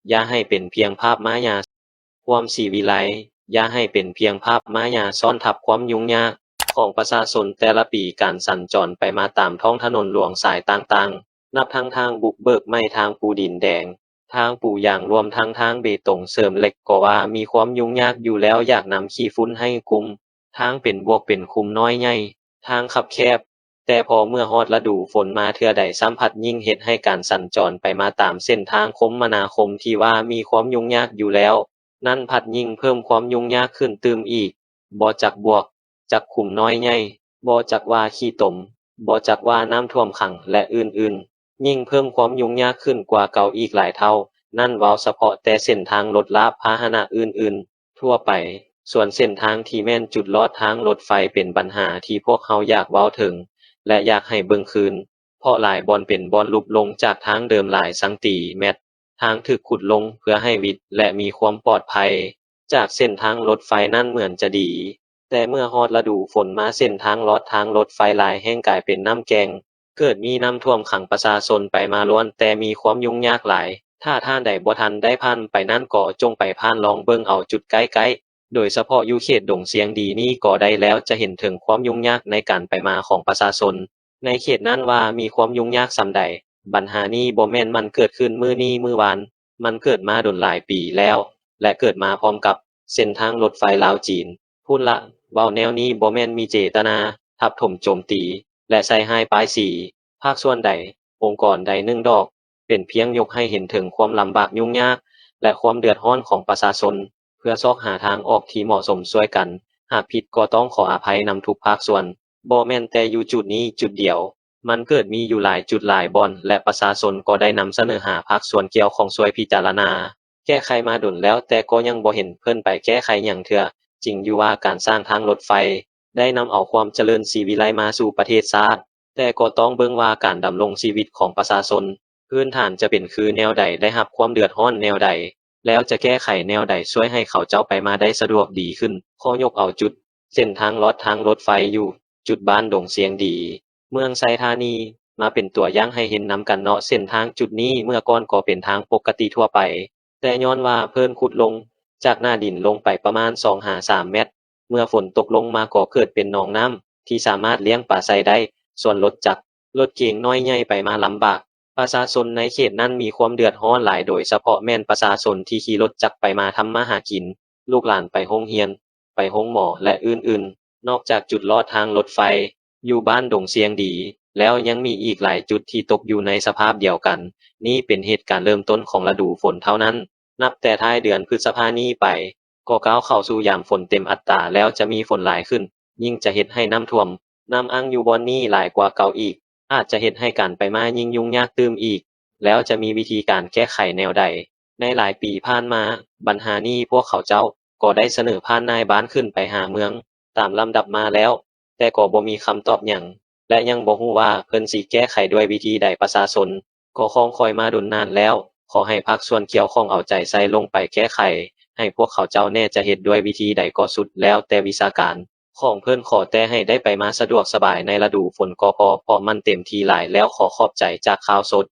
อย่าให้เป็นเพียงภาพมายาความสิวิไลอย่าให้เป็นเพียงภาพมายาซ่อนทับความยุ่งยากของประชาชนแต่ละปีการสัญจรไปมาตามท้องถนนหลวงสายต่างๆนับทั้งทางบุกเบิกไม้ทางปูดินแดงทางปูยางรวมทั้งทางเบตงเสริมเหล็กก็ว่ามีความยุ่งยากอยู่แล้วอยากนำขี้ฝุ่นให้คุมทางเป็นบวกเป็นคุมน้อยใหญ่ทางคับแคบแต่พอเมื่อฮอดฤดูฝนมาเทื่อใดสัมผัสยิ่งเฮ็ดให้การสัญจรไปมาตามเส้นทางคมนาคมที่ว่ามีความยุ่งยากอยู่แล้วนั่นพัดยิ่งเพิ่มความยุ่งยากขึ้นตืมอีกบ่จักบวกจักคุมน้อยใหญ่บ่จักว่าขี้ตมบ่จักว่าน้ำท่วมขังและอื่นๆยิ่งเพิ่มความยุ่งยากขึ้นกว่าเก่าอีกหลายเท่านั่นเว้าเฉพาะแต่เส้นทางรถลาพาหนะอื่นๆทั่วไปส่วนเส้นทางที่แม่นจุดลอดทางรถไฟเป็นปัญหาที่พวกเฮาอยากเว้าถึงและอยากให้เบิ่งคืนเพราะหลายบ่อนเป็นบ่อนลุบลงจากทางเดิมหลายสังตีแมตรทางถูกขุดลงเพื่อให้วิดและมีความปลอดภัยจากเส้นทางรถไฟนั่นเหมือนจะดีแต่เมื่อฮอดฤดูฝนมาเส้นทางลอดทางรถไฟหลายแห่งกลายเป็นน้ำแกงเกิดมีน้ำท่วมขังประชาชนไปมาล้วนแต่มีความยุ่งยากหลายถ้าท่านใดบ่ทันได้ผ่านไปนั่นก็จงไปผ่านลองเบิ่งเอาจุดใกล้ๆโดยเฉพาะอยู่เขตดงเสียงดีนี่ก็ได้แล้วจะเห็นถึงความยุ่งยากในการไปมาของประชาชนในเขตนั้นว่ามีความยุ่งยากส่ำใดปัญหานี้บ่แม่นมันเกิดขึ้นมื้อนี้มื้อวานมันเกิดมาโดนหลายปีแล้วและเกิดมาพร้อมกับเส้นทางรถไฟลาวจีนพูดละเว้าแนวนี้บ่แม่นมีเจตนาทับถมโจมตีและใส่ร้ายป้ายสีภาคส่วนใดองค์กรใดหนึ่งดอกเป็นเพียงยกให้เห็นถึงความลำบากยุ่งยากและความเดือดร้อนของประชาชนเพื่อซอกหาทางออกที่เหมาะสมช่วยกันหากผิดก็ต้องขออภัยนำทุกภาคส่วนบ่แม่นแต่อยู่จุดนี้จุดเดียวมันเกิดมีอยู่หลายจุดหลายบ่อนและประชาชนก็ได้นำเสนอหาภาคส่วนเกี่ยวของช่วยพิจารณาแก้ไขมาดนแล้วแต่ก็ยังบ่เห็นเพิ่นไปแก้ไขหยังเทื่อจริงอยู่ว่าการสร้างทางรถไฟได้นำเอาความเจริญสีวิไลมาสู่ประเทศชาติแต่ก็ต้องเบิ่งว่าการดำรงชีวิตของประชาชนพื้นฐานจะเป็นคือแนวใดได้รับความเดือดร้อนแนวใดแล้วจะแก้ไขแนวใดช่วยให้เขาเจ้าไปมาได้สะดวกดีขึ้นข้อยกเอาจุดเส้นทางลอดทางรถไฟอยู่จุดบ้านดงเสียงดีเมืองไชธานีมาเป็นตัวอย่างให้เห็นนำกันเนาะเส้นทางจุดนี้เมื่อก่อนก็เป็นทางปกติทั่วไปแต่ย้อนว่าเพิ่นขุดลงจากหน้าดินลงไปประมาณ2-3 เมตรเมื่อฝนตกลงมาก็เกิดเป็นหนองน้ำที่สามารถเลี้ยงปลาไส้ได้ส่วนรถจักรรถเก๋งน้อยใหญ่ไปมาลำบากประชาชนในเขตนั้นมีความเดือดร้อนหลายโดยเฉพาะแม่นประชาชนที่ขี่รถจักรไปมาทำมาหากินลูกหลานไปโรงเรียนไปโรงหมอและอื่นๆนอกจากจุดลอดทางรถไฟอยู่บ้านดงเสียงดีแล้วยังมีอีกหลายจุดที่ตกอยู่ในสภาพเดียวกันนี่เป็นเหตุการณ์เริ่มต้นของฤดูฝนเท่านั้นนับแต่ท้ายเดือนพฤษภาคมนี้ไปก็ก้าวเข้าสู่ยามฝนเต็มอัตราแล้วจะมีฝนหลายขึ้นยิ่งจะเฮ็ดให้น้ำท่วมน้ำอั้งอยู่บ่อนนี้หลายกว่าเก่าอีกอาจจะเฮ็ดให้การไปมายิ่งยุ่งยากตื้มอีกแล้วจะมีวิธีการแก้ไขแนวใดในหลายปีผ่านมาปัญหานี้พวกเขาเจ้าก็ได้เสนอผ่านนายบ้านขึ้นไปหาเมืองตามลำดับมาแล้วแต่ก็บ่มีคำตอบหยังและยังบ่ฮู้ว่าเพิ่นสิแก้ไขด้วยวิธีใดประชาชนก็คงคอยมาดนนานแล้วขอให้ภาคส่วนเกี่ยวข้องเอาใจใส่ลงไปแก้ไขให้พวกเขาเจ้าแน่จะเฮ็ดด้วยวิธีใดก็สุดแล้วแต่วิชาการของเพิ่นขอแต่ให้ได้ไปมาสะดวกสบายในฤดูฝนก็พอเพราะมันเต็มทีหลายแล้วขอขอบใจจากข่าวสด